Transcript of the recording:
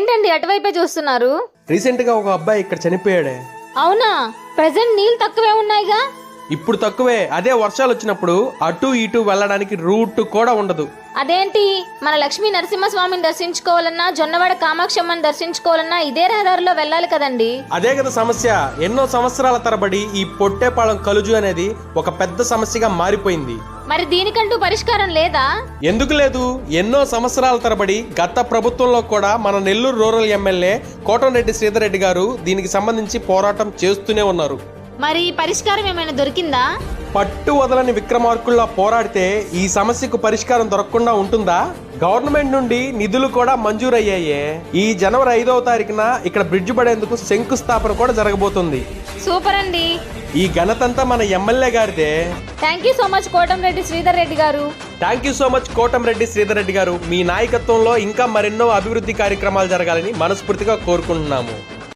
ఏంటండి అటువైపే చూస్తున్నారు? రీసెంట్ గా ఒక అబ్బాయి ఇక్కడ చనిపోయాడే. అవునా? ప్రెసెంట్ నీళ్ళు తక్కువే ఉన్నాయిగా. ఇప్పుడు తక్కువే, అదే వర్షాలు వచ్చినప్పుడు అటు ఇటు వెళ్ళడానికి రూట్ కూడా ఉండదు. అదేంటి, మన లక్ష్మీ నరసింహస్వామిని దర్శించుకోవాలన్నా, జొన్నవాడ కామాక్షమ్మని దర్శించుకోవాలన్నా ఇదే రహదారిలో వెళ్ళాలి కదండి. అదే కదా సమస్య. ఎన్నో సంవత్సరాల తరబడి ఈ పొట్టేపాళెం కలుజు అనేది ఒక పెద్ద సమస్యగా మారిపోయింది. మరి దీనికంటూ పరిష్కారం లేదా? ఎందుకు లేదు, ఎన్నో సంవత్సరాల తరబడి గత ప్రభుత్వంలో కూడా మన నెల్లూరు రూరల్ ఎమ్మెల్యే కోటంరెడ్డి శ్రీధర్ రెడ్డి గారు దీనికి సంబంధించి పోరాటం చేస్తూనే ఉన్నారు. మరి పరిష్కారం ఏమైనా దొరికిందా? పట్టు వదలని విక్రమార్కుల్లా పోరాడితే ఈ సమస్యకు పరిష్కారం దొరకకుండా ఉంటుందా? గవర్నమెంట్ నుండి నిధులు కూడా మంజూరయ్యాయే. ఈ జనవరి 5వ తారీఖున ఇక్కడ బ్రిడ్జ్ పడేందుకు శంకుస్థాపన కూడా జరగబోతుంది. సూపర్ అండి. ఈ ఘనతంతా మన ఎమ్మెల్యే గారిదే. Thank you so much Kotamreddy Sridhar Reddy గారు. Thank you so much Kotamreddy Sridhar Reddy గారు. మీ నాయకత్వంలో ఇంకా మరెన్నో అభివృద్ధి కార్యక్రమాలు జరగాలని మనస్ఫూర్తిగా కోరుకుంటున్నాము.